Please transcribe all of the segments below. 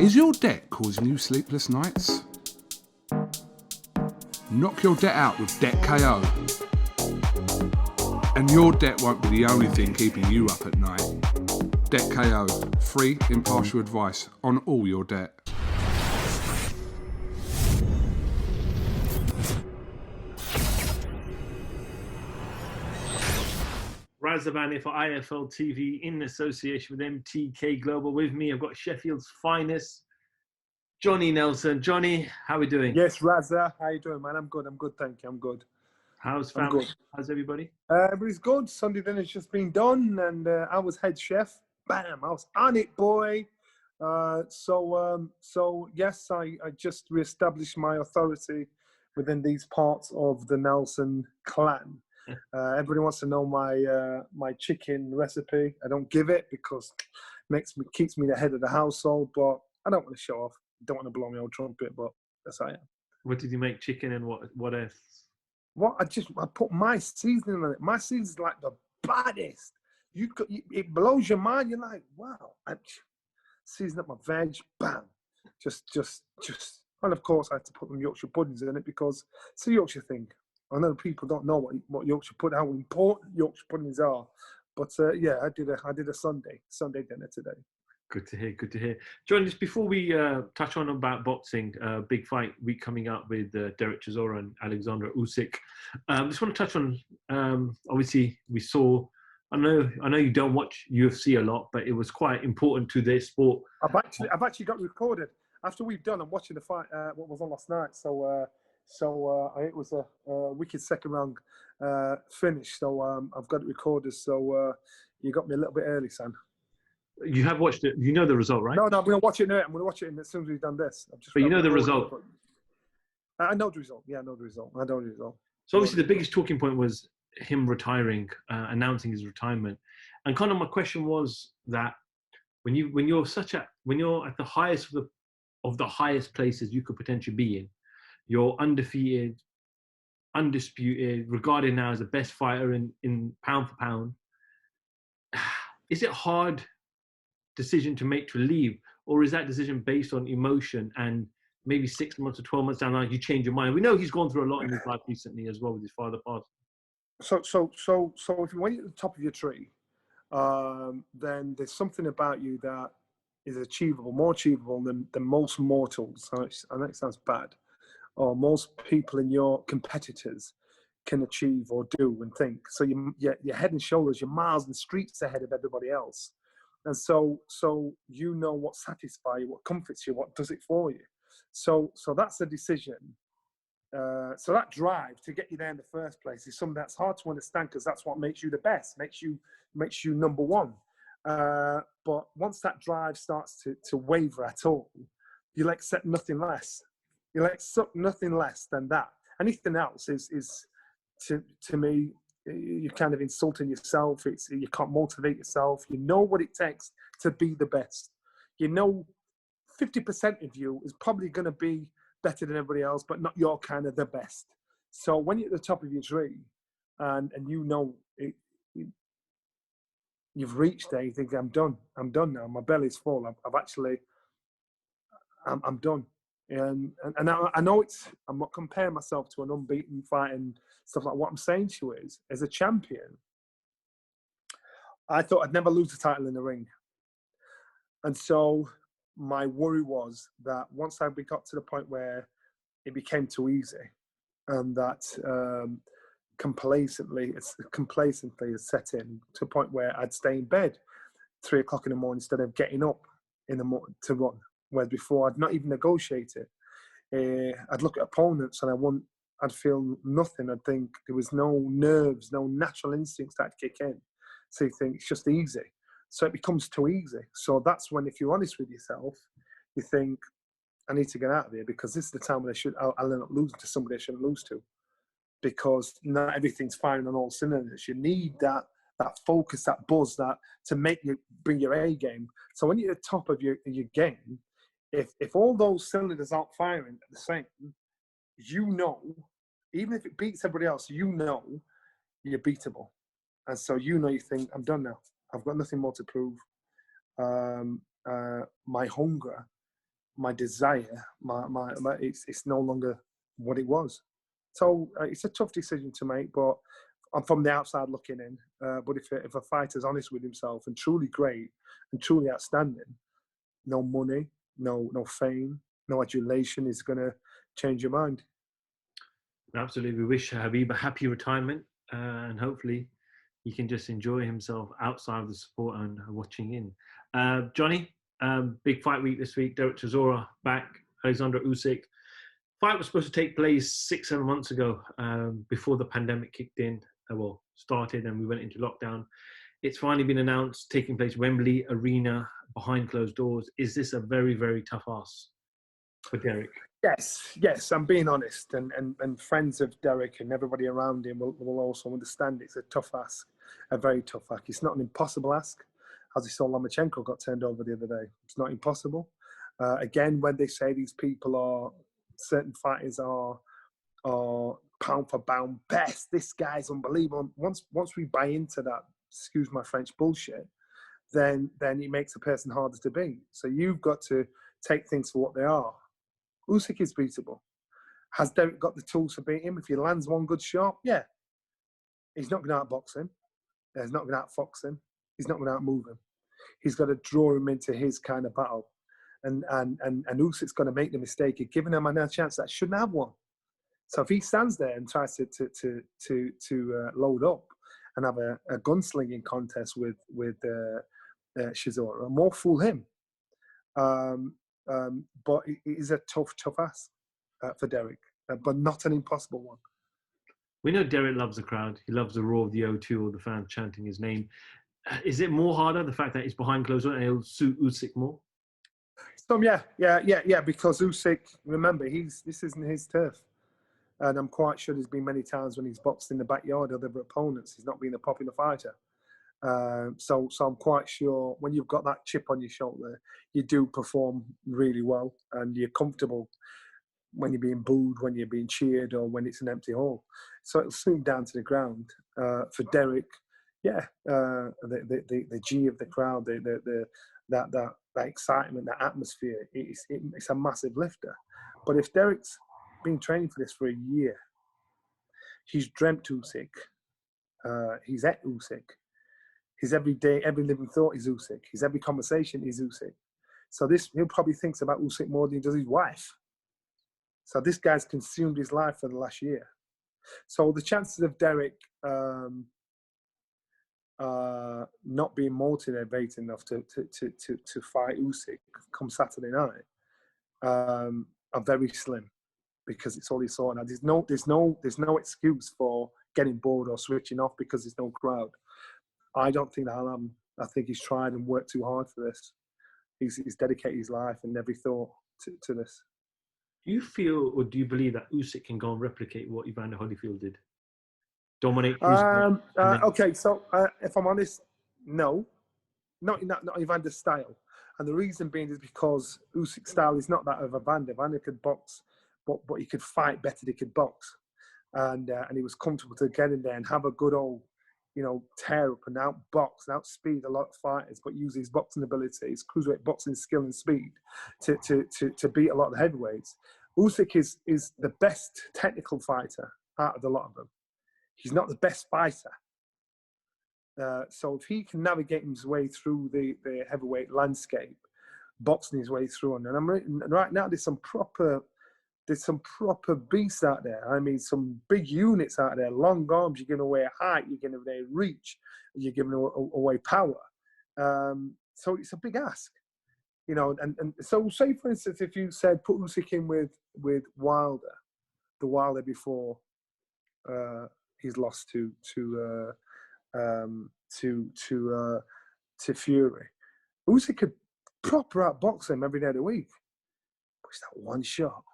Is your debt causing you sleepless nights? Knock your debt out with Debt KO. And your debt won't be the only thing keeping you up at night. Debt KO, free, impartial advice on all your debt. Razavani for IFL TV in association with MTK Global. With me, I've got Sheffield's finest, Johnny Nelson. Johnny, how are we doing? Yes, Raza, how you doing, man? I'm good, thank you, I'm good. How's family? How's everybody? Everybody's good. Sunday dinner's just been done, and I was head chef. Bam, I was on it, boy. So yes, I just reestablished my authority within these parts of the Nelson clan. Everybody wants to know my chicken recipe. I don't give it because it keeps me the head of the household, but I don't want to show off. Don't want to blow my own trumpet, but that's how I am. What did you make? Chicken and what else? What I put my seasoning on it. My seasoning's like the baddest. It blows your mind. You're like, wow. I season up my veg, bam. Just. And of course, I had to put them Yorkshire puddings in it because it's a Yorkshire thing. I know people don't know what Yorkshire pudding, how important Yorkshire puddings are. But yeah, I did a Sunday dinner today. Good to hear. Good to hear. John, just before we touch on about boxing, big fight week coming up with Derek Chisora and Alexander Usyk. Just want to touch on. Obviously, we saw. I know you don't watch UFC a lot, but it was quite important to their sport. I've actually got recorded after we've done. I'm watching the fight. What was on last night? So it was a wicked second round finish. So I've got it recorded. So you got me a little bit early, son. You have watched it. You know the result, right? No, I'm going to watch it now. I'm going to watch it as soon as we've done this. But you know the result. I know the result. Yeah, I know the result. So obviously the biggest talking point was him retiring, announcing his retirement. And kind of my question was that when you're at the highest of the highest places you could potentially be in, you're undefeated, undisputed, regarded now as the best fighter in pound for pound. Is it hard decision to make to leave, or is that decision based on emotion and maybe 6 months or 12 months down the line you change your mind? We know he's gone through a lot in his life recently as well with his father passing. So if you went at the top of your tree, then there's something about you that is achievable, more achievable than most mortals. I know it sounds bad, or most people in your competitors can achieve or do and think. So you're head and shoulders, you're miles and streets ahead of everybody else. And so you know what satisfies you, what comforts you, what does it for you. So that's a decision. So that drive to get you there in the first place is something that's hard to understand because that's what makes you the best, makes you number one. But once that drive starts to waver at all, you'll accept nothing less. You'll accept nothing less than that. Anything else is to me, you're kind of insulting yourself. You can't motivate yourself. You know what it takes to be the best. You know 50% of you is probably going to be better than everybody else, but not your kind of the best. So when you're at the top of your tree and you know you've reached there, you think, I'm done now. My belly's full. I'm done. And I know I'm not comparing myself to an unbeaten fight and stuff like what I'm saying to you is, as a champion, I thought I'd never lose the title in the ring. And so my worry was that once I got to the point where it became too easy and that complacency is set in to a point where I'd stay in bed 3 o'clock in the morning instead of getting up in the morning to run. Whereas before, I'd not even negotiate it. I'd look at opponents and I'd feel nothing. I'd think there was no nerves, no natural instincts that kick in. So you think it's just easy. So it becomes too easy. So that's when, if you're honest with yourself, you think, I need to get out of here because this is the time when I'll end up losing to somebody I shouldn't lose to. Because not everything's firing on all cylinders. You need that focus, that buzz, that to make you bring your A game. So when you're at the top of your game, if all those cylinders aren't firing at the same, you know, even if it beats everybody else, you know you're beatable. And so you think, I'm done now. I've got nothing more to prove. My hunger my desire, it's no longer what it was. So it's a tough decision to make, but I'm from the outside looking in. But if a fighter's honest with himself and truly great and truly outstanding, no money, no fame, no adulation is going to change your mind. Absolutely. We wish Khabib a happy retirement, and hopefully he can just enjoy himself outside of the sport and watching in. Johnny, big fight week this week. Derek Chisora back, Alexander Usyk. Fight was supposed to take place 6-7 months ago, before the pandemic kicked in, started, and we went into lockdown. It's finally been announced, taking place Wembley Arena behind closed doors. Is this a very, very tough ask for Derek? Yes, I'm being honest, and friends of Derek and everybody around him will also understand it's a tough ask, a very tough ask. It's not an impossible ask, as we saw Lomachenko got turned over the other day. It's not impossible. Again, when they say these people are, certain fighters are pound for pound best, this guy's unbelievable. Once we buy into that, excuse my French, bullshit, then it makes a person harder to beat. So you've got to take things for what they are. Usyk is beatable. Has Derek got the tools to beat him? If he lands one good shot, yeah. He's not going to outbox him. He's not going to outfox him. He's not going to outmove him. He's got to draw him into his kind of battle. And Usyk's going to make the mistake of giving him another chance that shouldn't have one. So if he stands there and tries to load up and have a gunslinging contest with Chisora, more fool him. But it is a tough ask for Derek, but not an impossible one. We know Derek loves the crowd. He loves the roar of the O2 or the fans chanting his name. Is it more harder, the fact that he's behind closed doors, and it'll suit Usyk more? Yeah, because Usyk, remember, this isn't his turf. And I'm quite sure there's been many times when he's boxed in the backyard of other opponents. He's not been a popular fighter. So I'm quite sure when you've got that chip on your shoulder, you do perform really well, and you're comfortable when you're being booed, when you're being cheered, or when it's an empty hall. So it'll swing down to the ground. For Derek, the G of the crowd, that excitement, that atmosphere, it's a massive lifter. But if Derek's been training for this for a year, he's dreamt Usyk, he's at Usyk. His every day, every living thought is Usyk. His every conversation is Usyk. So he'll probably thinks about Usyk more than he does his wife. So this guy's consumed his life for the last year. So the chances of Derek not being motivated enough to fight Usyk come Saturday night are very slim, because it's all he saw now. There's no excuse for getting bored or switching off because there's no crowd. I don't think that'll happen. I think he's tried and worked too hard for this. He's dedicated his life and every thought to this. Do you feel, or do you believe that Usyk can go and replicate what Evander Holyfield did? Dominate? Okay, so if I'm honest, no. Not Evander's style. And the reason being is because Usyk's style is not that of Evander. Evander could box, but he could fight better than he could box. And he was comfortable to get in there and have a good old, tear up and outbox and outspeed a lot of fighters, but use his boxing ability, his cruiserweight boxing skill and speed to beat a lot of the heavyweights. Usyk is the best technical fighter out of the lot of them. He's not the best fighter. So if he can navigate his way through the heavyweight landscape, boxing his way through, and right now there's some proper beasts out there. I mean, some big units out there, long arms, you're giving away height, you're giving away reach, you're giving away power. So it's a big ask, and so say, for instance, if you said put Usyk in with Wilder, the Wilder before he's lost to Fury, Usyk could proper outbox him every day of the week. But it's that one shot.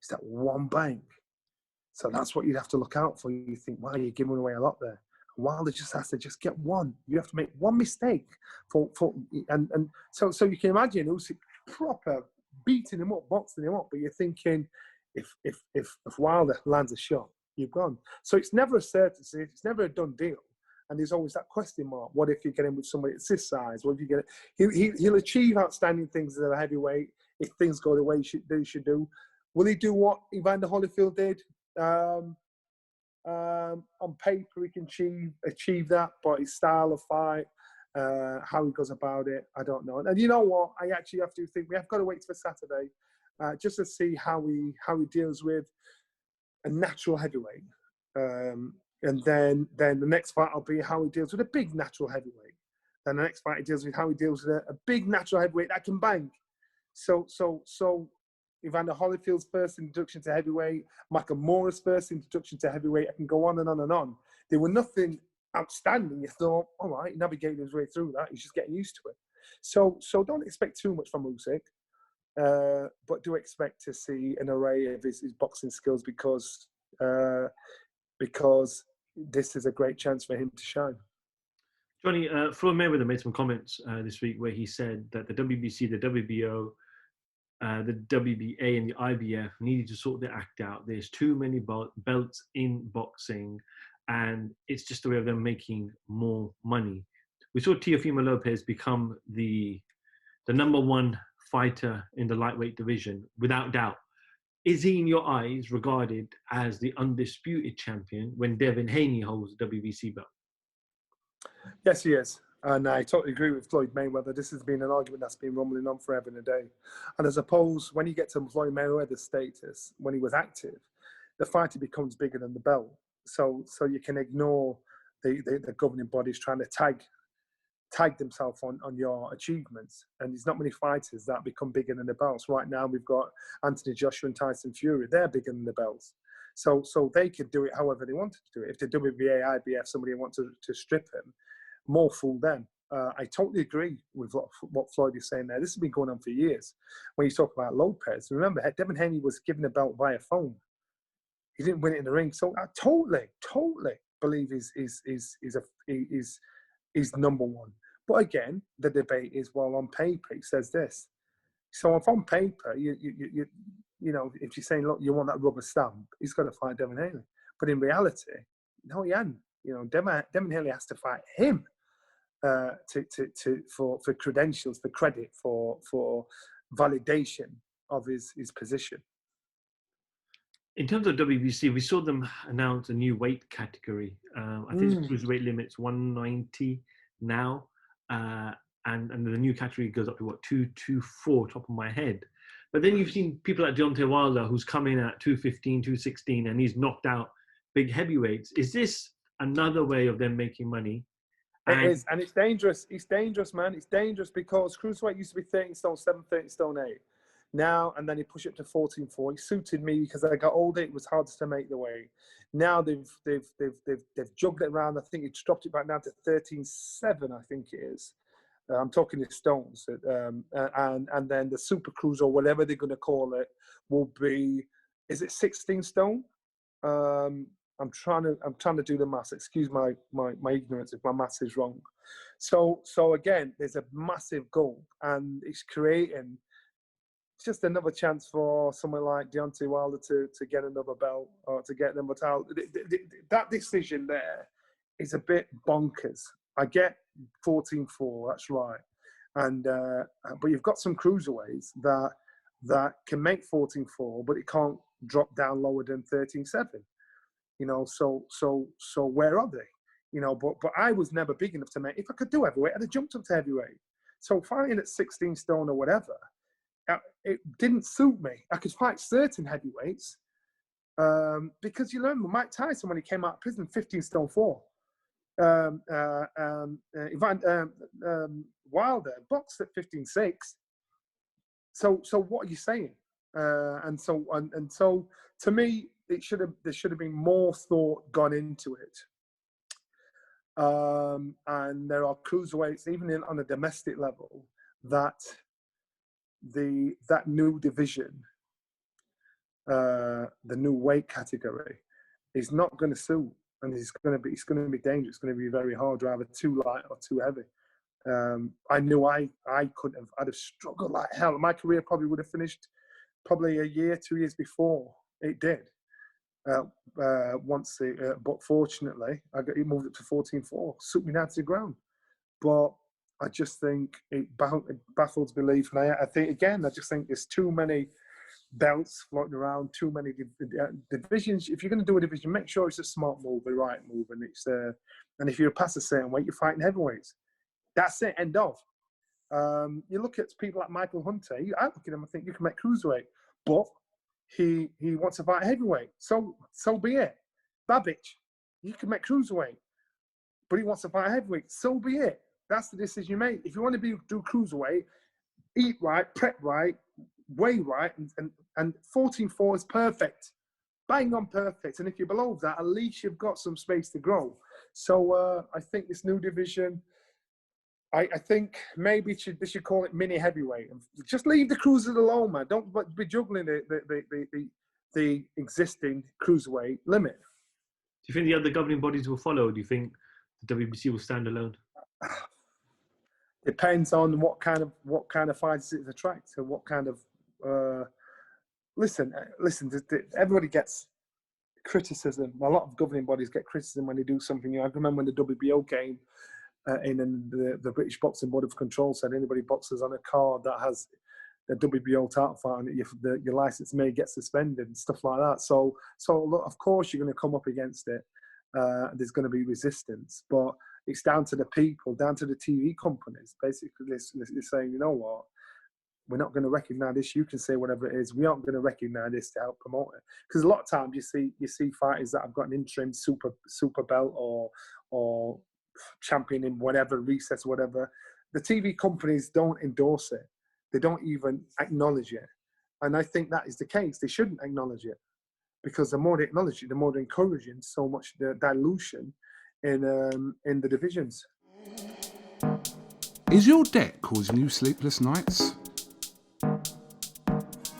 It's that one bang. So that's what you'd have to look out for. You think, wow, you're giving away a lot there. Wilder just has to just get one. You have to make one mistake and so you can imagine Usyk proper beating him up, boxing him up. But you're thinking, if Wilder lands a shot, you've gone. So it's never a certainty. It's never a done deal. And there's always that question mark. What if you get in with somebody that's this size? What if you get? He'll achieve outstanding things as a heavyweight. if things go the way they should do. Will he do what Evander Holyfield did? On paper, he can achieve that, but his style of fight, how he goes about it, I don't know. And you know what? I actually have to think we have got to wait for Saturday just to see how he deals with a natural heavyweight. And then the next fight will be how he deals with a big natural heavyweight. Then the next fight he deals with how he deals with a big natural heavyweight that can bang. So Evander Holyfield's first introduction to heavyweight, Nakamura's first introduction to heavyweight, I can go on and on and on. There were nothing outstanding. You thought, all right, he navigated his way through that. He's just getting used to it. So don't expect too much from Usyk, but do expect to see an array of his boxing skills because this is a great chance for him to shine. Johnny, Floyd Mayweather made some comments this week where he said that the WBC, the WBO, the WBA and the IBF needed to sort their act out. There's too many belts in boxing, and it's just a way of them making more money. We saw Teofimo Lopez become the number one fighter in the lightweight division, without doubt. Is he, in your eyes, regarded as the undisputed champion when Devin Haney holds the WBC belt? Yes, he is. And I totally agree with Floyd Mayweather. This has been an argument that's been rumbling on forever and a day. And I suppose when you get to Floyd Mayweather's status, when he was active, the fighter becomes bigger than the belt. So you can ignore the governing bodies trying to tag themselves on your achievements. And there's not many fighters that become bigger than the belts. Right now, we've got Anthony Joshua and Tyson Fury. They're bigger than the belts. So they could do it however they wanted to do it. If the WBA, IBF, somebody wants to strip him, more fool them. I totally agree with what Floyd is saying there. This has been going on for years. When you talk about Lopez, remember, Devin Haney was given a belt via phone. He didn't win it in the ring. So I totally believe he's number one. But again, the debate is, well, on paper, he says this. So if on paper, you know, if you're saying, look, you want that rubber stamp, he's got to fight Devin Haney. But in reality, no, he hadn't. You know, Devin Haney has to fight him for credentials, for credit, for validation of his position. In terms of WBC, we saw them announce a new weight category. I think the cruiserweight limit's 190 now, and the new category goes up to what, 224, top of my head. But then you've seen people like Deontay Wilder, who's come in at 215, 216, and he's knocked out big heavyweights. Is this another way of them making money? It is, and it's dangerous. It's dangerous, man. It's dangerous because cruiserweight used to be 13 stone 7, 13 stone 8. Now, and then he pushed it to 14.4. It suited me because as I got older, it was harder to make the weight. Now they've jugged it around. I think it's dropped it back now to 13.7. I think it is. I'm talking in stones, and then the super cruise or whatever they're going to call it will be. Is it 16 stone? I'm trying to do the maths. Excuse my ignorance if my maths is wrong. So again, there's a massive goal, and it's creating just another chance for someone like Deontay Wilder to get another belt or to get another title. That decision there is a bit bonkers. I get 14.4, that's right, and but you've got some cruiserweights that can make 14.4, but it can't drop down lower than 13.7. You know, so where are they? You know, but I was never big enough to make. If I could do heavyweight, I'd have jumped up to heavyweight. So fighting at 16 stone or whatever, it didn't suit me. I could fight certain heavyweights because you learn with Mike Tyson when he came out of prison, 15 stone 4. Wilder boxed at 15.6. So what are you saying? And so to me, there should have been more thought gone into it. And there are cruiserweights, even on a domestic level, that new division, the new weight category, is not going to suit, and it's going to be dangerous. It's going to be very hard, either too light or too heavy. I knew I couldn't have. I'd have struggled like hell. My career probably would have finished probably a year, 2 years before it did. But fortunately, it moved up to 14.4, suit me down to the ground. But I just think it baffles belief. And I think, again, I just think there's too many belts floating around, too many divisions. If you're going to do a division, make sure it's a smart move, the right move. And and if you're past a certain weight, you're fighting heavyweights. That's it, end of. You look at people like Michael Hunter. I look at him and think you can make cruiserweight, but he wants to fight heavyweight. So be it. Babic, you can make cruiserweight, but he wants to fight heavyweight. So be it. That's the decision you make. If you want to do cruiserweight, eat right, prep right, weigh right, and 14.4 is perfect. Bang on perfect. And if you're below that, at least you've got some space to grow. So I think this new division, I think maybe they should call it mini heavyweight. Just leave the cruisers alone, man. Don't be juggling the existing cruiserweight limit. Do you think the other governing bodies will follow? Or do you think the WBC will stand alone? Depends on what kind of fights it attracts and what kind of. Listen. Everybody gets criticism. A lot of governing bodies get criticism when they do something. I remember when the WBO came. And the British Boxing Board of Control said anybody boxes on a card that has a WBO title fight on it, your license may get suspended and stuff like that. So look, of course you're going to come up against it. There's going to be resistance, but it's down to the people, down to the TV companies. Basically, they're saying, you know what, we're not going to recognise this. You can say whatever it is. We aren't going to recognise this to help promote it. Because a lot of times you see fighters that have got an interim super belt or champion in whatever recess, whatever. The TV companies don't endorse it. They don't even acknowledge it. And I think that is the case. They shouldn't acknowledge it, because the more they acknowledge it, the more they're encouraging so much the dilution in the divisions. Is your debt causing you sleepless nights?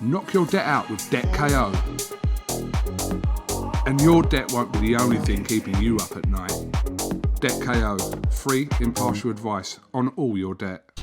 Knock your debt out with Debt KO. And your debt won't be the only thing keeping you up at night. Debt KO, free, impartial advice on all your debt.